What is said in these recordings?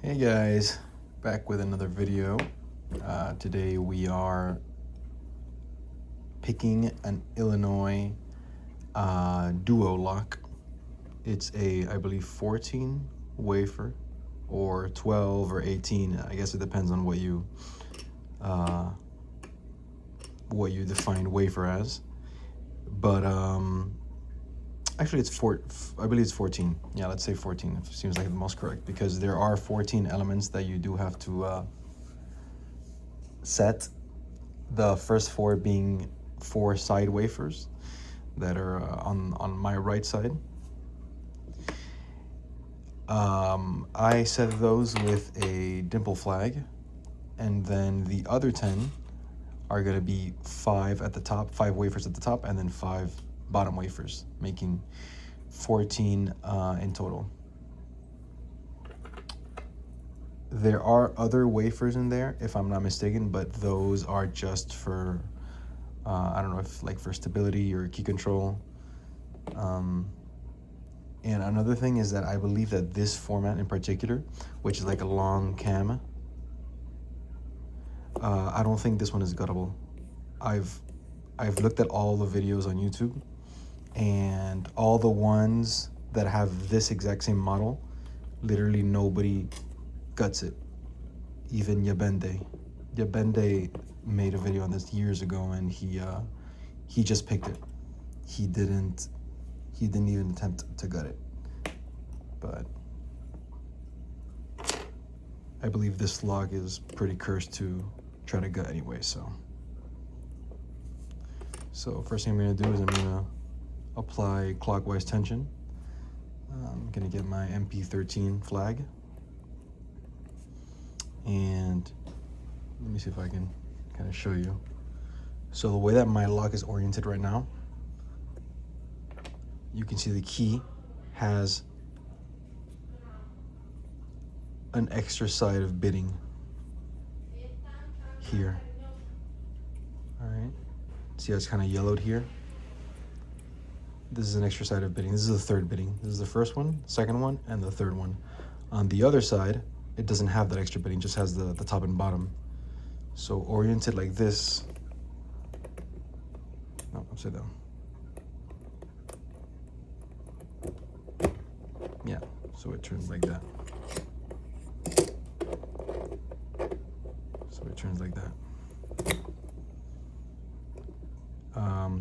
Hey guys, back with another video. Today we are picking an Illinois Duo Lock. It's I believe 14 wafer or 12 or 18. I guess it depends on uh, what you define wafer as. But actually I believe it's 14. Yeah, let's say 14. It seems like the most correct because there are 14 elements that you do have to set. The first four being four side wafers that are on my right side. I set those with a dimple flag, and then the other 10 are going to be five at the top, five wafers at the top, and then five bottom wafers, making 14 in total. There are other wafers in there, if I'm not mistaken, but those are just for, I don't know if like for stability or key control. And another thing is that I believe that this format in particular, which is like a long cam, I don't think this one is guttable. I've looked at all the videos on YouTube, and all the ones that have this exact same model, literally nobody guts it. Even Yabende. Yabende made a video on this years ago, and he just picked it. He didn't even attempt to gut it. But I believe this log is pretty cursed to try to gut anyway, so first thing I'm gonna do is I'm gonna apply clockwise tension. I'm gonna get my MP13 flag, and let me see if I can kind of show you. So the way that my lock is oriented right now, you can see the key has an extra side of bitting here. All right, see how it's kind of yellowed here? This is an extra side of bitting. This is the third bitting. This is the first one, second one, and the third one. On the other side, it doesn't have that extra bitting, just has the top and bottom. So oriented like this, no, upside down. Yeah, so it turns like that. So it turns like that.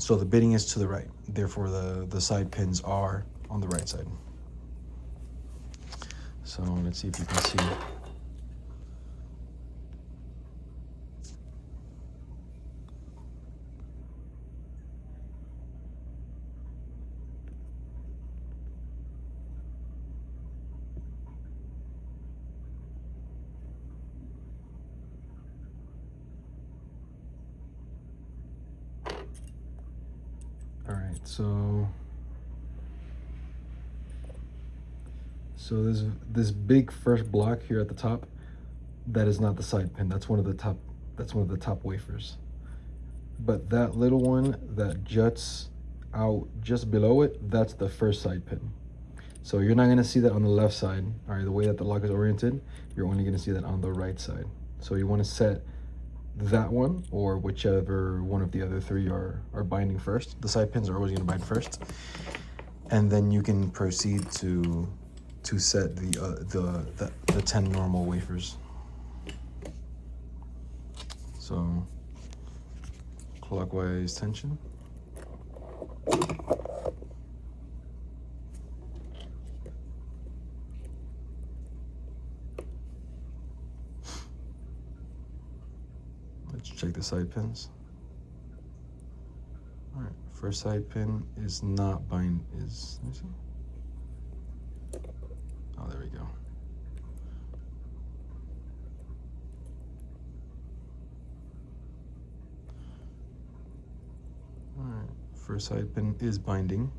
So the bitting is to the right, therefore the side pins are on the right side. So let's see if you can see. All right, so this big first block here at the top, that is not the side pin. That's one of the top wafers. But that little one that juts out just below it, that's the first side pin. So you're not gonna see that on the left side. All right, the way that the lock is oriented, you're only gonna see that on the right side. So you wanna set that one or whichever one of the other three are binding first. The side pins are always gonna bind first. And then you can proceed to set the 10 normal wafers. So clockwise tension. Let's check the side pins. All right, first side pin is not let me see. Oh, there we go. All right, first side pin is binding.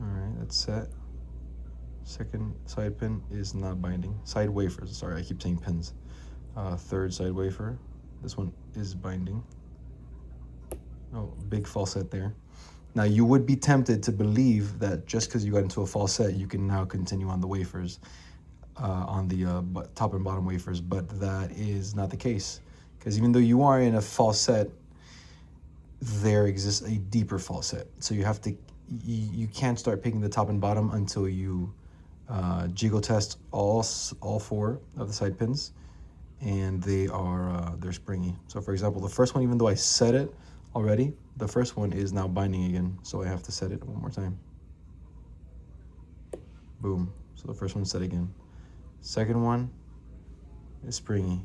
All right, that's set. Second side pin is not binding. Side wafers, sorry, I keep saying pins. Third side wafer, this one is binding. Oh, big false set there. Now you would be tempted to believe that just because you got into a false set, you can now continue on the wafers. on the top and bottom wafers, but that is not the case, because even though you are in a false set, there exists a deeper false set. So you have to, you can't start picking the top and bottom until you jiggle test all 4 of the side pins, and they're springy. So for example, the first one, even though I set it already, the first one is now binding again, so I have to set it one more time. Boom. So the first one's set again. Second one is springy.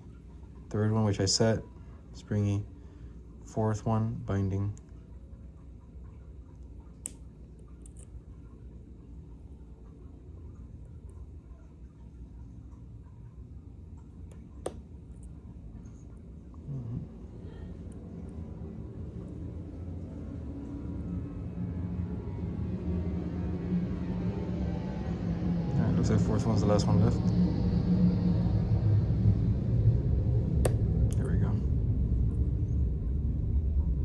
Third one, which I set, springy. Fourth one, binding. Alright, looks like fourth one's the last one left. There we go.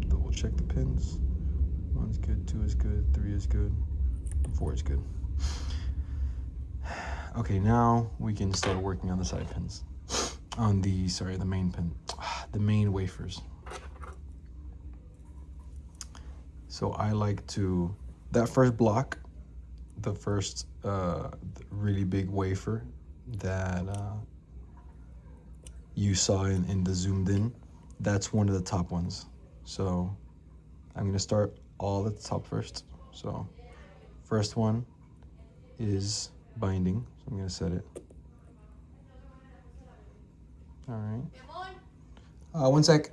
Double check the pins. 1's good, 2 is good, 3 is good, 4 is good. Okay, now we can start working on the side pins. On the, sorry, the main pin. The main wafers. So I like to, that first block, the first really big wafer that you saw in the zoomed in, that's one of the top ones. So I'm gonna start all at the top first. So first one is binding, so I'm gonna set it. All right. One sec.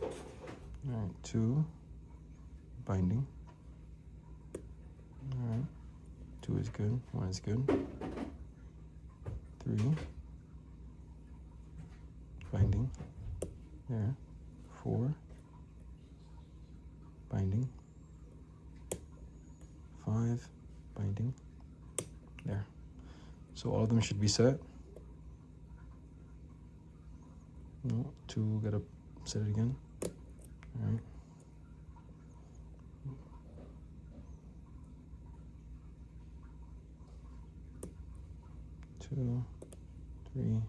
All right, 2, binding. All right, 2 is good, 1 is good. 3, binding. There. 4, binding. 5, binding. There. So all of them should be set. No, 2, gotta set it again. All right. 2, 3.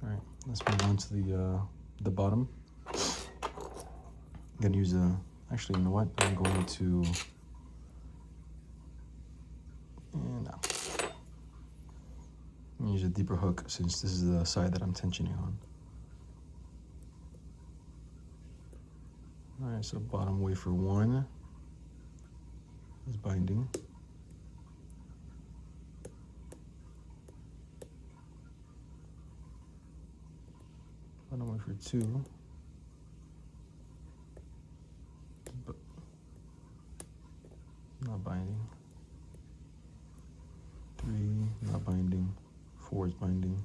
All right, let's move on to the bottom. I'm gonna use actually, you know what? I'm going to, and no. I'm gonna use a deeper hook since this is the side that I'm tensioning on. All right, so bottom wafer 1 is binding. Bottom wafer 2, but not binding. 3, not binding. 4 is binding.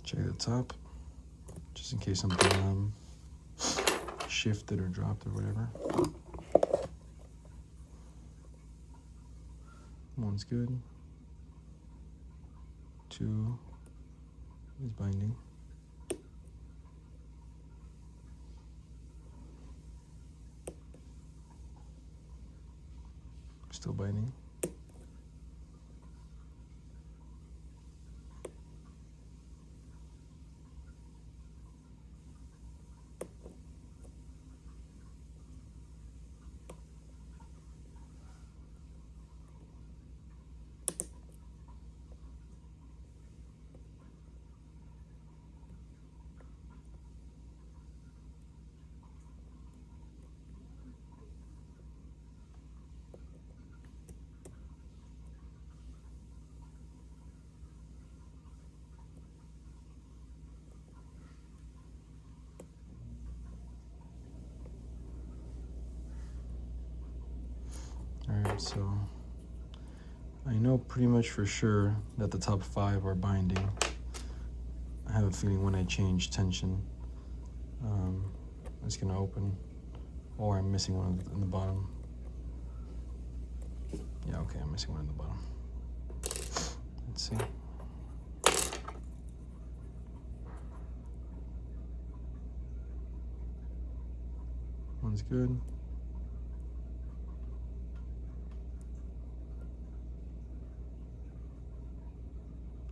Check the top, just in case something shifted or dropped or whatever. 1's good. 2 is binding. Still binding. So I know pretty much for sure that the top 5 are binding. I have a feeling when I change tension, it's gonna open, or I'm missing one in the bottom. Yeah, okay, I'm missing one in the bottom. Let's see. One's good.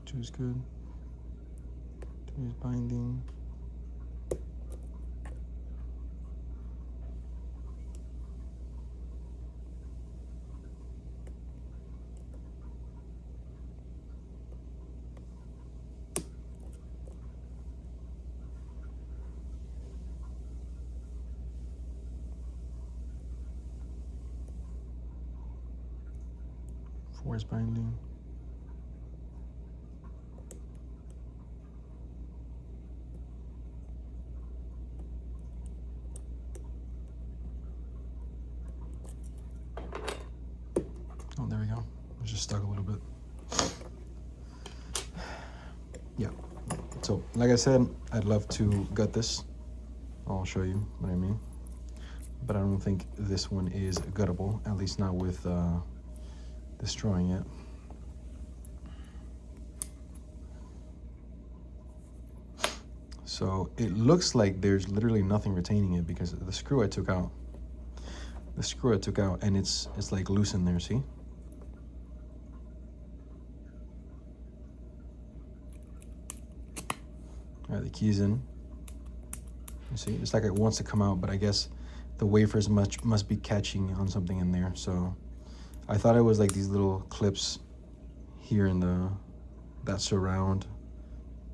Two's good. Three's binding. Four is binding. Oh, there we go. It's just stuck a little bit. Yeah. So, like I said, I'd love to gut this. I'll show you what I mean. But I don't think this one is guttable, at least not with destroying it. So it looks like there's literally nothing retaining it because the screw I took out. The screw I took out, and it's like loose in there, see? All right, the key's in. You see, it's like it wants to come out, but I guess the wafers must be catching on something in there. So I thought it was like these little clips here in that surround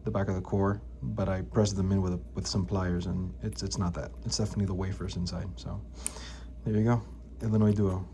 the back of the core, but I pressed them in with some pliers, and it's not that. It's definitely the wafers inside. So there you go, Illinois Duo.